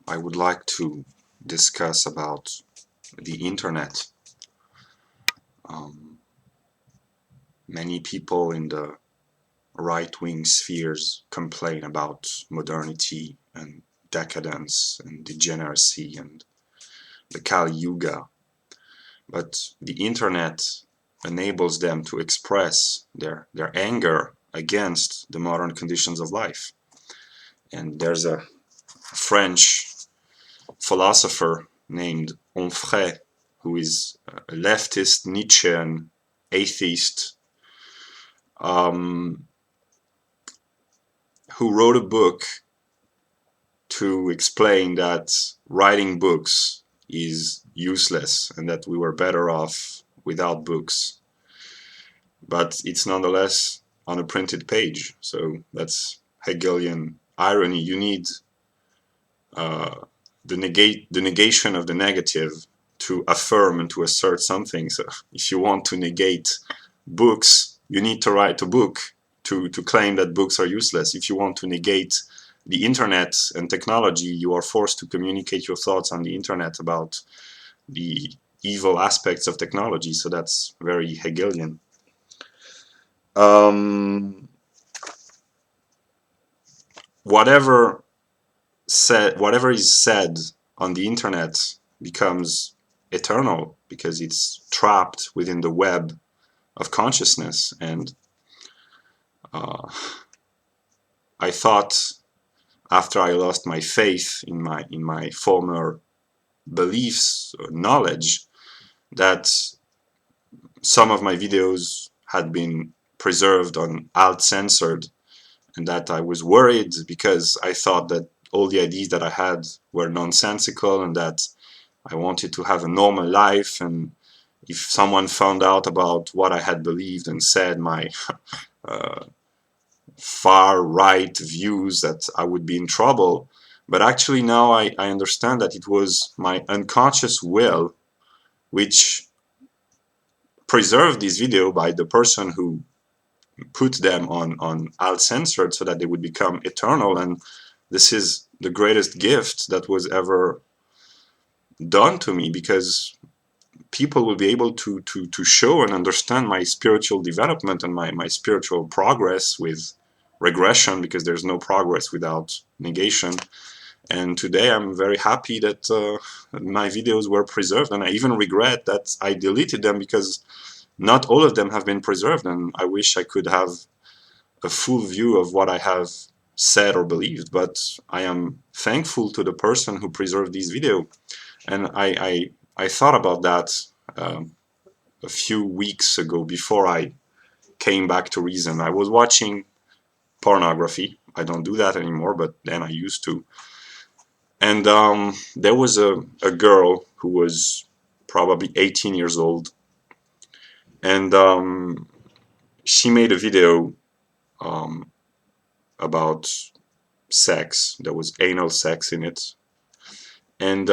I would like to discuss about the internet. Many people in the right-wing spheres complain about modernity and decadence and degeneracy and the Kali Yuga, but the internet enables them to express their anger against the modern conditions of life. And there's a French philosopher named Onfray, who is a leftist Nietzschean atheist, who wrote a book to explain that writing books is useless and that we were better off without books. But it's nonetheless on a printed page, so that's Hegelian irony. You need the negation of the negative to affirm and to assert something. So if you want to negate books, you need to write a book to claim that books are useless. If you want to negate the internet and technology, you are forced to communicate your thoughts on the internet about the evil aspects of technology. So that's very Hegelian. Whatever is said on the internet becomes eternal because it's trapped within the web of consciousness. And I thought, after I lost my faith in my former beliefs or knowledge, that some of my videos had been preserved on alt censored, and that I was worried because I thought that all the ideas that I had were nonsensical and that I wanted to have a normal life, and if someone found out about what I had believed and said, my far-right views, that I would be in trouble. But actually now I understand that it was my unconscious will which preserved this video by the person who put them on alt censored so that they would become eternal. And this is the greatest gift that was ever done to me, because people will be able to show and understand my spiritual development and my spiritual progress with regression, because there's no progress without negation. And today I'm very happy that my videos were preserved, and I even regret that I deleted them, because not all of them have been preserved, and I wish I could have a full view of what I have said or believed. But I am thankful to the person who preserved this video. And I thought about that a few weeks ago before I came back to reason. I was watching pornography. I don't do that anymore, but then I used to. And there was a girl who was probably 18 years old, and she made a video about sex. There was anal sex in it. And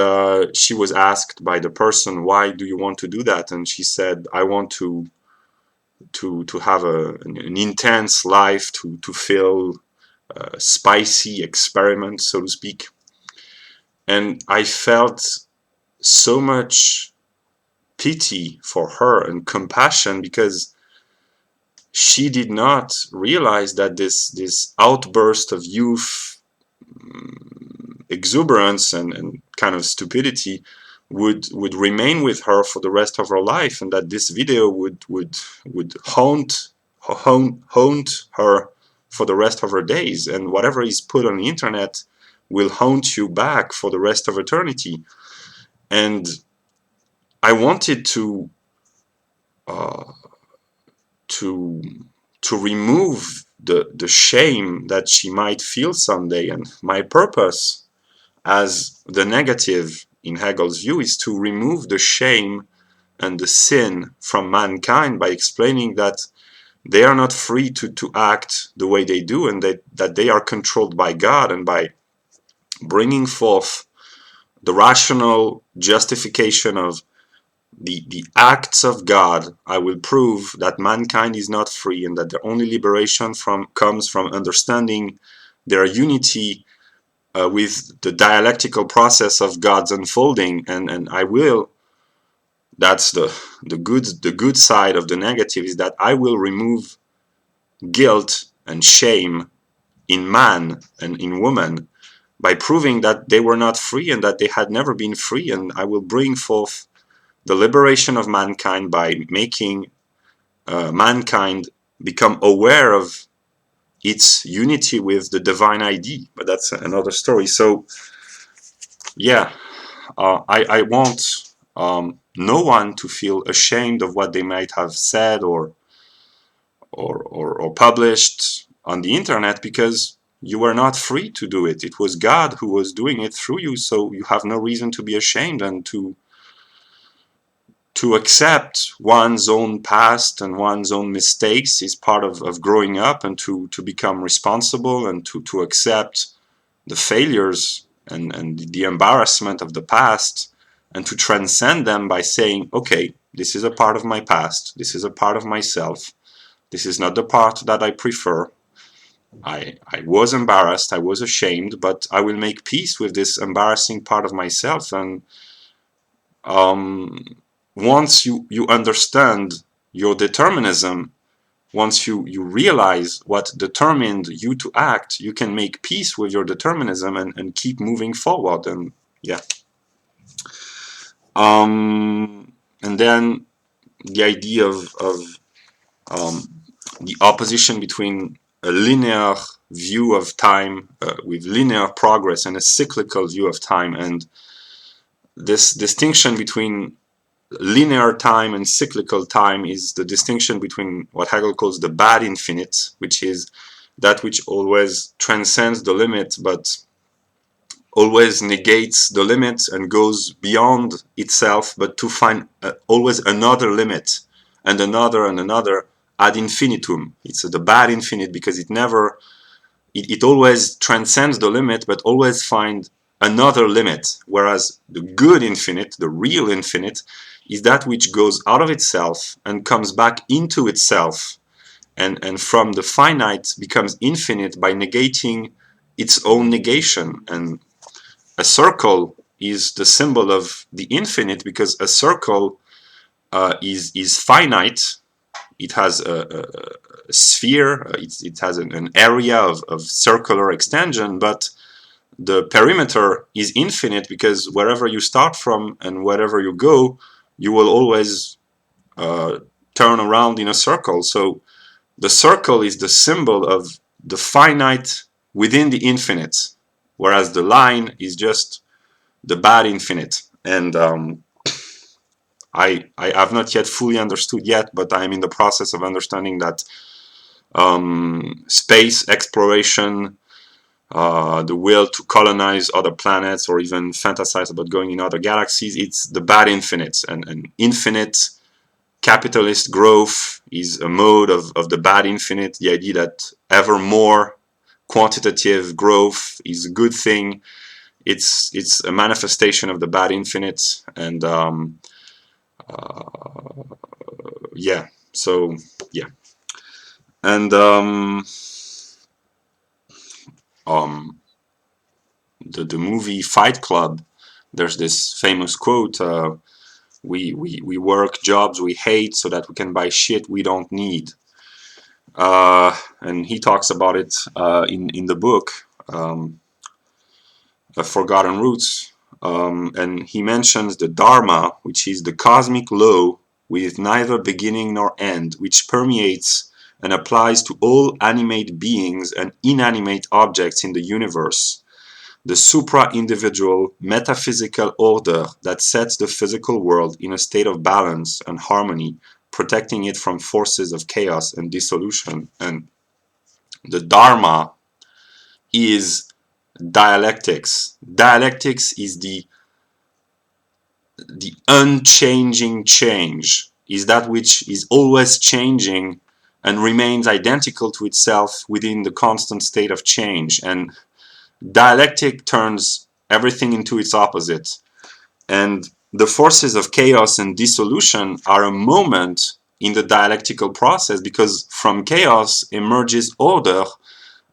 she was asked by the person, why do you want to do that? And she said, I want to have an intense life, to feel a spicy experiment, so to speak. And I felt so much pity for her and compassion, because she did not realize that this outburst of youth exuberance and kind of stupidity would remain with her for the rest of her life, and that this video would haunt her for the rest of her days, and whatever is put on the internet will haunt you back for the rest of eternity. And I wanted to remove the shame that she might feel someday. And my purpose as the negative in Hegel's view is to remove the shame and the sin from mankind by explaining that they are not free to act the way they do, and that they are controlled by God. And by bringing forth the rational justification of the acts of God, I will prove that mankind is not free, and that the only liberation comes from understanding their unity with the dialectical process of God's unfolding, and I will. That's the good side of the negative, is that I will remove guilt and shame in man and in woman by proving that they were not free and that they had never been free, and I will bring forth the liberation of mankind by making mankind become aware of its unity with the divine ID. But that's another story. So yeah, I want no one to feel ashamed of what they might have said or published on the internet, because you were not free to do it. It was God who was doing it through you, so you have no reason to be ashamed, and to accept one's own past and one's own mistakes is part of growing up, and to become responsible, and to accept the failures and the embarrassment of the past, and to transcend them by saying, okay, this is a part of my past, this is a part of myself, this is not the part that I prefer. I was embarrassed, I was ashamed, but I will make peace with this embarrassing part of myself. And once you understand your determinism, once you realize what determined you to act, you can make peace with your determinism and keep moving forward. And yeah. And then the idea of the opposition between a linear view of time with linear progress and a cyclical view of time, and this distinction between linear time and cyclical time is the distinction between what Hegel calls the bad infinite, which is that which always transcends the limit but always negates the limit and goes beyond itself, but to find always another limit and another ad infinitum. It's the bad infinite because it always transcends the limit but always finds another limit, whereas the good infinite, the real infinite, is that which goes out of itself and comes back into itself, and from the finite becomes infinite by negating its own negation. And a circle is the symbol of the infinite, because a circle is finite. It has a sphere, it has an area of circular extension, but the perimeter is infinite, because wherever you start from and wherever you go, you will always turn around in a circle. So the circle is the symbol of the finite within the infinite, whereas the line is just the bad infinite. And I have not yet fully understood yet, but I'm in the process of understanding that space exploration, the will to colonize other planets or even fantasize about going in other galaxies, it's the bad infinite. And infinite capitalist growth is a mode of the bad infinite, the idea that ever more quantitative growth is a good thing. It's a manifestation of the bad infinite. And yeah, so yeah. And the movie Fight Club, there's this famous quote, we work jobs we hate so that we can buy shit we don't need. And he talks about it in the book Forgotten Roots, and he mentions the Dharma, which is the cosmic law with neither beginning nor end, which permeates and applies to all animate beings and inanimate objects in the universe. The supra-individual metaphysical order that sets the physical world in a state of balance and harmony, protecting it from forces of chaos and dissolution. And the Dharma is dialectics. Dialectics is the unchanging change, is that which is always changing and remains identical to itself within the constant state of change. And dialectic turns everything into its opposite. And the forces of chaos and dissolution are a moment in the dialectical process, because from chaos emerges order,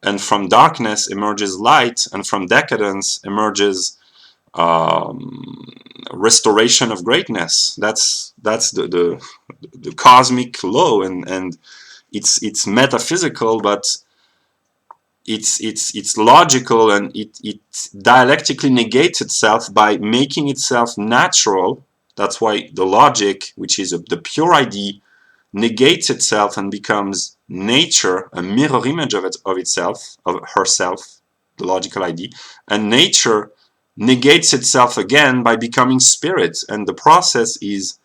and from darkness emerges light, and from decadence emerges restoration of greatness. That's the cosmic law, and it's metaphysical, but it's logical, and it dialectically negates itself by making itself natural. That's why the logic, which is the pure ID, negates itself and becomes nature, a mirror image of itself, of herself, the logical ID, and nature negates itself again by becoming spirit. And the process is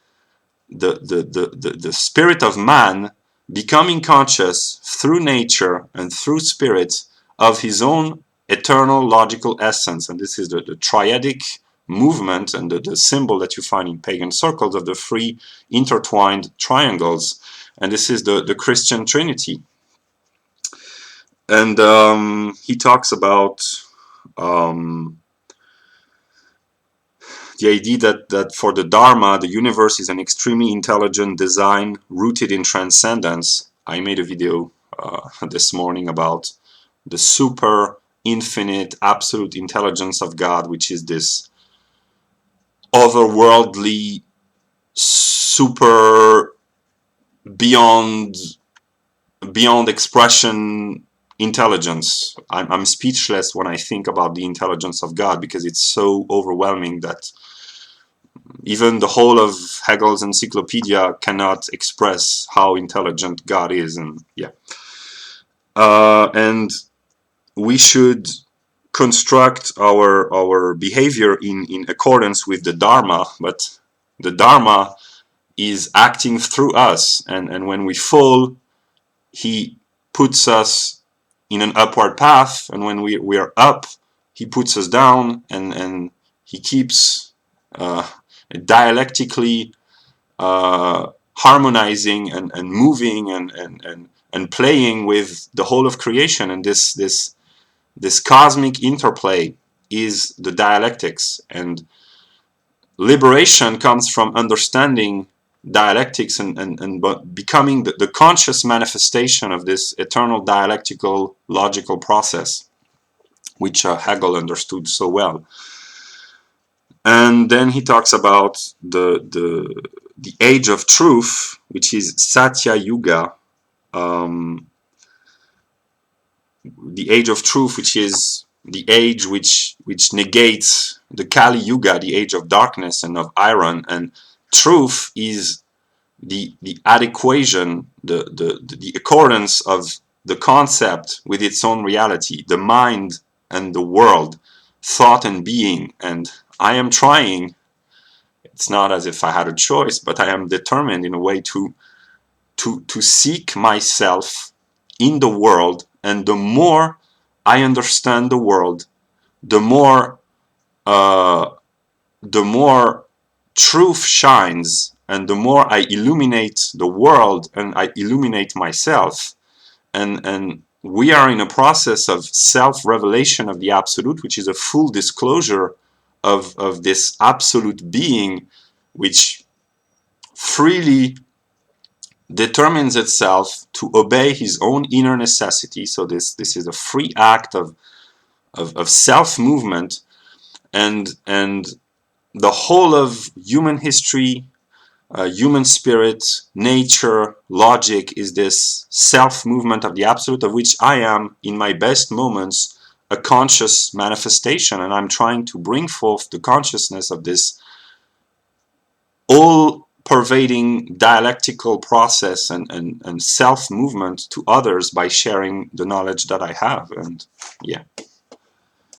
the spirit of man becoming conscious through nature and through spirit of his own eternal logical essence. And this is the triadic movement, and the symbol that you find in pagan circles of the three intertwined triangles. And this is the Christian Trinity. And he talks about the idea that for the Dharma, the universe is an extremely intelligent design rooted in transcendence. I made a video this morning about the super infinite absolute intelligence of God, which is this otherworldly, super beyond expression intelligence. I'm speechless when I think about the intelligence of God, because it's so overwhelming that even the whole of Hegel's encyclopedia cannot express how intelligent God is. And yeah, and we should construct our behavior in accordance with the Dharma, but the Dharma is acting through us, and when we fall, he puts us in an upward path, and when we are up, he puts us down, and he keeps dialectically harmonizing and moving and playing with the whole of creation. And this cosmic interplay is the dialectics, and liberation comes from understanding dialectics and becoming the conscious manifestation of this eternal dialectical logical process, which Hegel understood so well. And then he talks about the age of truth, which is Satya Yuga, the age of truth, which is the age which negates the Kali Yuga, the age of darkness and of iron. And truth is the adequation, the accordance of the concept with its own reality, the mind and the world, thought and being. And I am trying, it's not as if I had a choice, but I am determined in a way to seek myself in the world. And the more I understand the world, the more truth shines, and the more I illuminate the world and I illuminate myself. And we are in a process of self-revelation of the Absolute, which is a full disclosure of this absolute being, which freely determines itself to obey his own inner necessity. So this is a free act of self-movement, and the whole of human history, human spirit, nature, logic is this self-movement of the Absolute, of which I am, in my best moments, a conscious manifestation. And I'm trying to bring forth the consciousness of this all-pervading dialectical process and self-movement to others by sharing the knowledge that I have. And yeah.